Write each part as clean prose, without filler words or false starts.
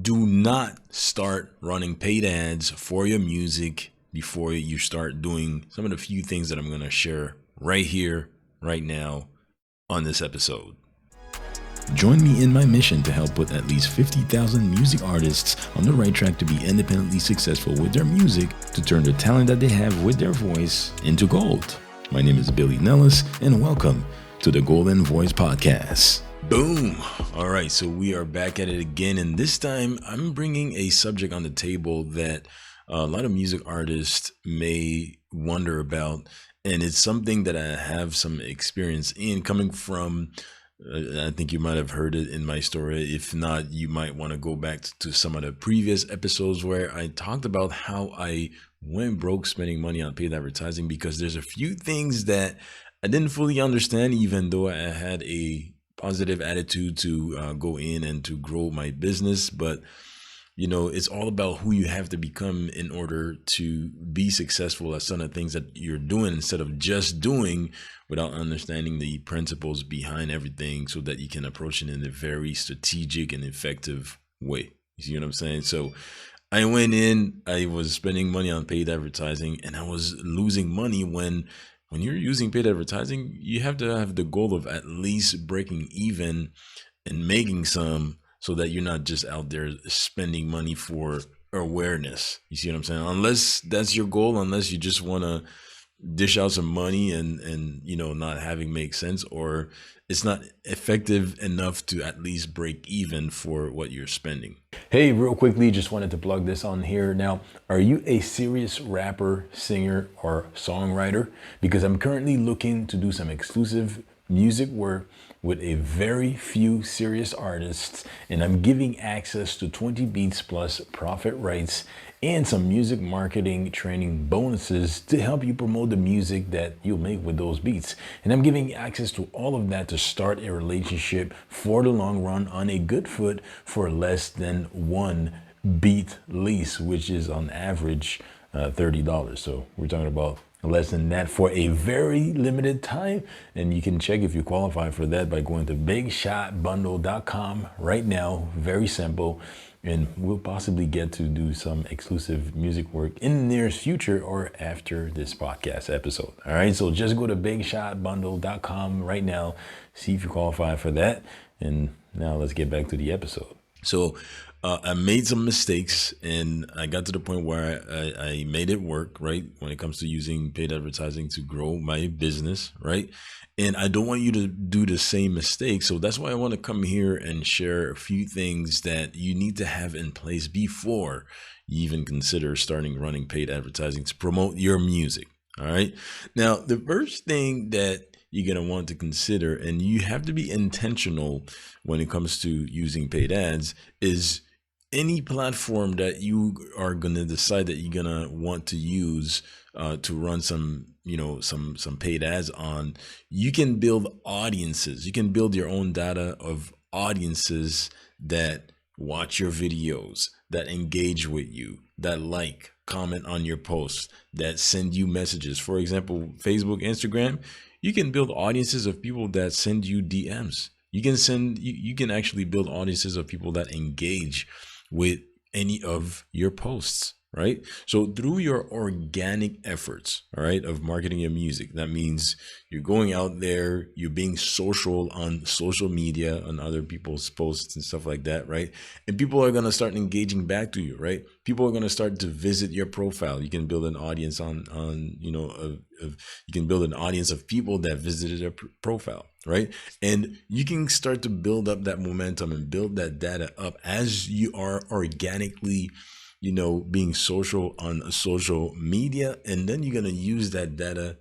do not start running paid ads for your music before you start doing some of the few things that I'm going to share right here, right now on this episode. Join me in my mission to help put at least 50,000 music artists on the right track to be independently successful with their music, to turn the talent that they have with their voice into gold. My name is Billy Nellis, and welcome to the Golden Voice Podcast. Boom! All right, so we are back at it again, and this time I'm bringing a subject on the table that a lot of music artists may wonder about, and it's something that I have some experience in, coming from I think you might have heard it in my story. If not, you might want to go back to some of the previous episodes where I talked about how I went broke spending money on paid advertising, because there's a few things that I didn't fully understand, even though I had a positive attitude to go in and to grow my business. But you know, it's all about who you have to become in order to be successful at some of the things that you're doing, instead of just doing without understanding the principles behind everything, so that you can approach it in a very strategic and effective way. You see what I'm saying? So I went in, I was spending money on paid advertising, and I was losing money. When you're using paid advertising, you have to have the goal of at least breaking even and making some, so that you're not just out there spending money for awareness. You see what I'm saying? Unless that's your goal, unless you just want to dish out some money and you know, not having make sense, or it's not effective enough to at least break even for what you're spending. Hey, real quickly, just wanted to plug this on here. Now, are you a serious rapper, singer, or songwriter? Because I'm currently looking to do some exclusive music work with a very few serious artists, and I'm giving access to 20 beats plus profit rights and some music marketing training bonuses to help you promote the music that you'll make with those beats. And I'm giving access to all of that to start a relationship for the long run on a good foot for less than one beat lease, which is on average $30. So we're talking about less than that for a very limited time. And you can check if you qualify for that by going to bigshotbundle.com right now. Very simple. And we'll possibly get to do some exclusive music work in the nearest future or after this podcast episode. All right, so just go to bigshotbundle.com right now, see if you qualify for that. And now let's get back to the episode. So I made some mistakes, and I got to the point where I made it work, right? When it comes to using paid advertising to grow my business, right? And I don't want you to do the same mistake. So that's why I want to come here and share a few things that you need to have in place before you even consider starting running paid advertising to promote your music. All right. Now, the first thing that you're going to want to consider, and you have to be intentional when it comes to using paid ads, is any platform that you are going to decide that you're going to want to use to run some paid ads on. You can build audiences. You can build your own data of audiences that watch your videos, that engage with you, that like, comment on your posts, that send you messages. For example, Facebook, Instagram, you can build audiences of people that send you DMs. You can actually build audiences of people that engage with any of your posts, right? So through your organic efforts, all right, of marketing your music, that means you're going out there, you're being social on social media, on other people's posts and stuff like that, right? And people are going to start engaging back to you, right? People are going to start to visit your profile. You can build an audience you can build an audience of people that visited your profile, right? And you can start to build up that momentum and build that data up as you are organically, being social on social media. And then you're going to use that data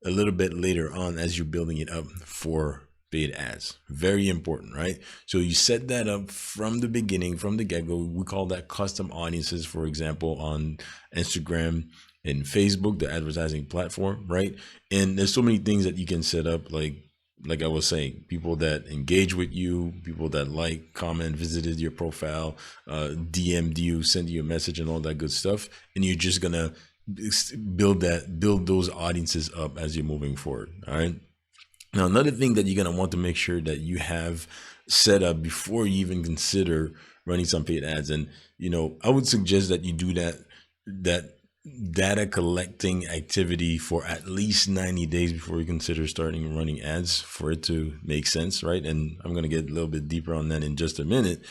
a little bit later on as you're building it up for paid ads. Very important, right? So you set that up from the beginning, from the get-go. We call that custom audiences, for example, on Instagram and Facebook, the advertising platform, right? And there's so many things that you can set up, like I was saying, people that engage with you, people that like, comment, visited your profile, DM'd you, send you a message and all that good stuff. And you're just going to build those audiences up as you're moving forward. All right. Now, another thing that you're going to want to make sure that you have set up before you even consider running some paid ads. And I would suggest that you do that data collecting activity for at least 90 days before you consider starting running ads for it to make sense, right? And I'm going to get a little bit deeper on that in just a minute.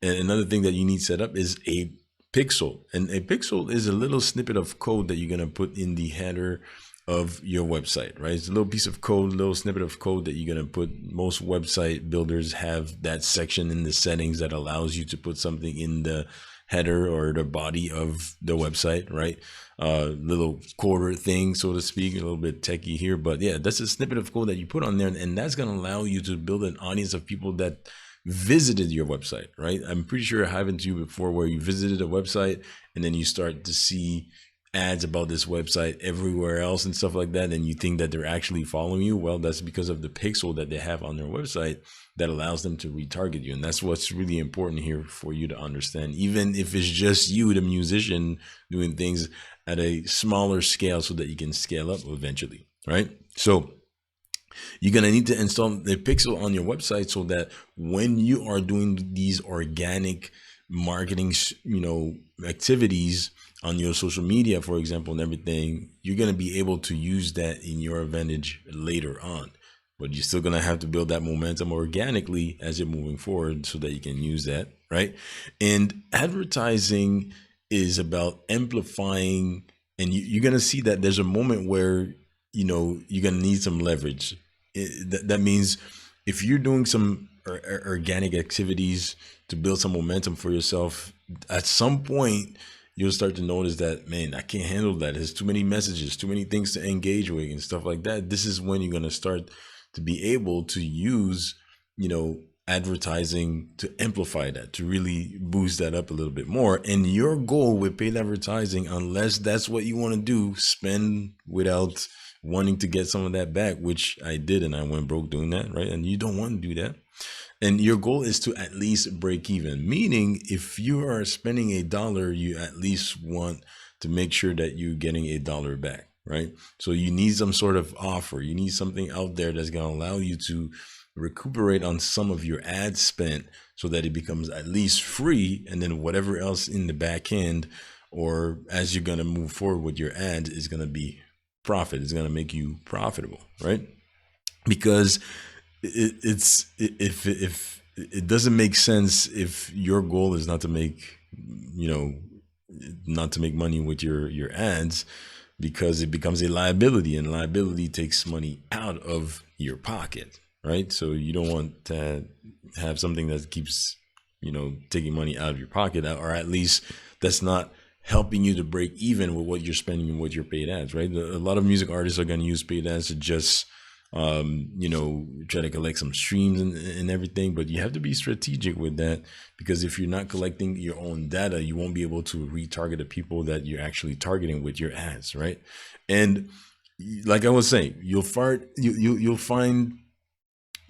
And another thing that you need set up is a pixel. And a pixel is a little snippet of code that you're going to put in the header of your website, right? It's a little piece of code, little snippet of code that you're going to put. Most website builders have that section in the settings that allows you to put something in the header or the body of the website, right? Little quarter thing, so to speak, a little bit techie here, but yeah, that's a snippet of code that you put on there, and that's going to allow you to build an audience of people that visited your website, right? I'm pretty sure it happened to you before where you visited a website and then you start to see ads about this website everywhere else and stuff like that, and you think that they're actually following you. Well, that's because of the pixel that they have on their website that allows them to retarget you. And that's what's really important here for you to understand, even if it's just you, the musician, doing things at a smaller scale so that you can scale up eventually, right? So you're going to need to install the pixel on your website so that when you are doing these organic marketing, activities on your social media, for example, and everything, you're going to be able to use that in your advantage later on. But you're still going to have to build that momentum organically as you're moving forward so that you can use that, right? And advertising is about amplifying, and you're going to see that there's a moment where, you're going to need some leverage. That means if you're doing some organic activities to build some momentum for yourself, at some point, you'll start to notice that, man, I can't handle that. There's too many messages, too many things to engage with and stuff like that. This is when you're going to start to be able to use, advertising to amplify that, to really boost that up a little bit more. And your goal with paid advertising, unless that's what you want to do, spend without wanting to get some of that back, which I did, and I went broke doing that, right? And you don't want to do that. And your goal is to at least break even, meaning if you are spending $1, you at least want to make sure that you're getting $1 back, right? So you need some sort of offer. You need something out there that's going to allow you to recuperate on some of your ad spent so that it becomes at least free. And then whatever else in the back end, or as you're going to move forward with your ads, is going to be profit. It's going to make you profitable, right? Because if it doesn't make sense if your goal is not to make money with your ads, because it becomes a liability, and liability takes money out of your pocket, right? So you don't want to have something that keeps taking money out of your pocket, or at least that's not helping you to break even with what you're spending with your paid ads, right? A lot of music artists are going to use paid ads to just try to collect some streams and everything, but you have to be strategic with that, because if you're not collecting your own data, you won't be able to retarget the people that you're actually targeting with your ads, right? And like I was saying, you'll find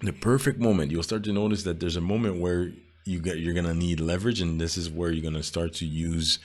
the perfect moment. You'll start to notice that there's a moment where you're gonna need leverage, and this is where you're gonna start to use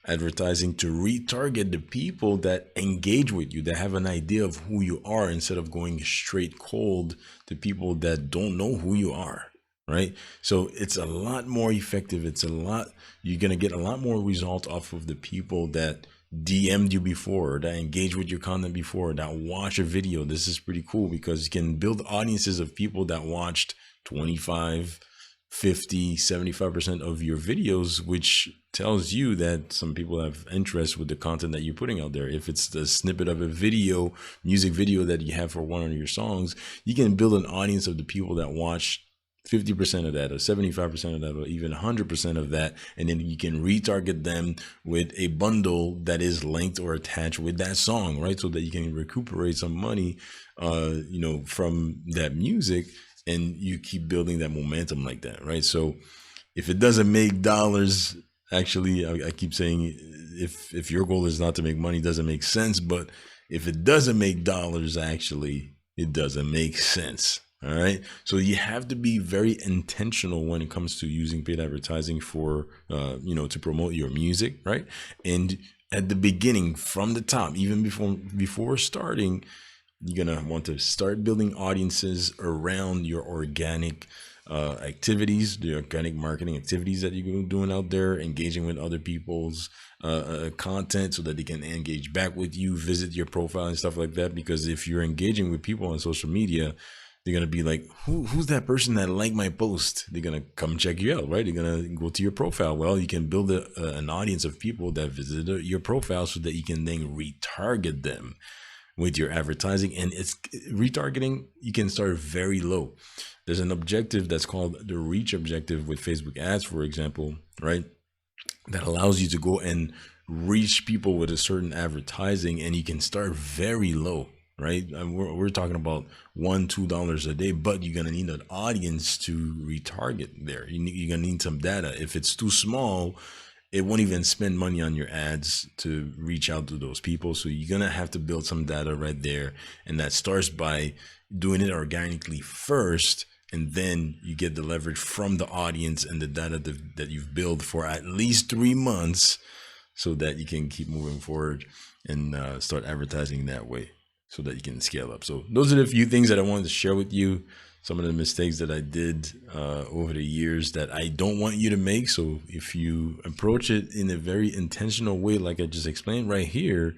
advertising to retarget the people that engage with you, that have an idea of who you are, instead of going straight cold to people that don't know who you are, right? So it's a lot more effective. You're going to get a lot more result off of the people that DM'd you before, that engaged with your content before, that watch a video. This is pretty cool because you can build audiences of people that watched 25, 50, 75% of your videos, which tells you that some people have interest with the content that you're putting out there. If it's the snippet of a music video that you have for one of your songs, you can build an audience of the people that watch 50% of that, or 75% of that, or even 100% of that. And then you can retarget them with a bundle that is linked or attached with that song, right? So that you can recuperate some money, from that music, and you keep building that momentum like that, right? So if it doesn't make dollars, actually, I keep saying, if your goal is not to make money, it doesn't make sense. But if it doesn't make dollars, actually, it doesn't make sense. All right. So you have to be very intentional when it comes to using paid advertising for, to promote your music, right? And at the beginning, from the top, even before starting, you're going to want to start building audiences around your organic activities, the organic marketing activities that you're doing out there, engaging with other people's content so that they can engage back with you, visit your profile and stuff like that. Because if you're engaging with people on social media, they're gonna be like, who's that person that liked my post? They're gonna come check you out, right? They're gonna go to your profile. Well, you can build an audience of people that visited your profile so that you can then retarget them with your advertising. And it's retargeting, you can start very low. There's an objective that's called the reach objective with Facebook ads, for example, right? That allows you to go and reach people with a certain advertising, and you can start very low, right? And we're talking about $1-2 a day, but you're gonna need an audience to retarget there. You're gonna need some data. If it's too small, it won't even spend money on your ads to reach out to those people. So you're gonna have to build some data right there, and that starts by doing it organically first, and then you get the leverage from the audience and the data that you've built for at least 3 months, so that you can keep moving forward and start advertising that way, so that you can scale up. So those are the few things that I wanted to share with you. Some of the mistakes that I did over the years that I don't want you to make. So if you approach it in a very intentional way, like I just explained right here,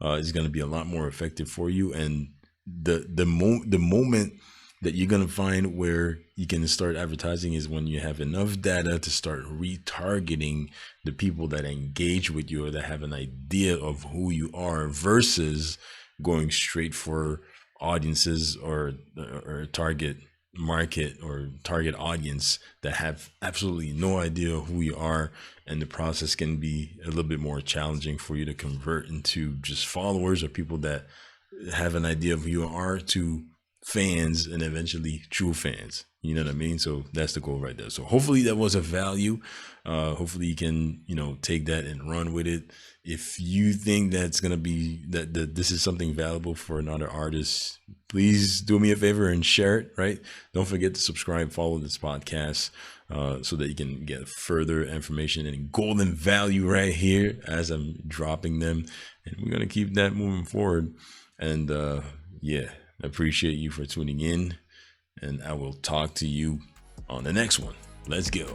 it's going to be a lot more effective for you. And the moment that you're going to find where you can start advertising is when you have enough data to start retargeting the people that engage with you or that have an idea of who you are, versus going straight for audiences or target market or target audience that have absolutely no idea who you are. And the process can be a little bit more challenging for you to convert into just followers or people that have an idea of who you are to fans, and eventually true fans. You know what I mean? So that's the goal right there. So hopefully that was of value. Hopefully you can, take that and run with it. If you think that's going to be that this is something valuable for another artist, please do me a favor and share it, right? Don't forget to subscribe, follow this podcast, so that you can get further information and golden value right here as I'm dropping them. And we're going to keep that moving forward. And yeah, I appreciate you for tuning in, and I will talk to you on the next one. Let's go.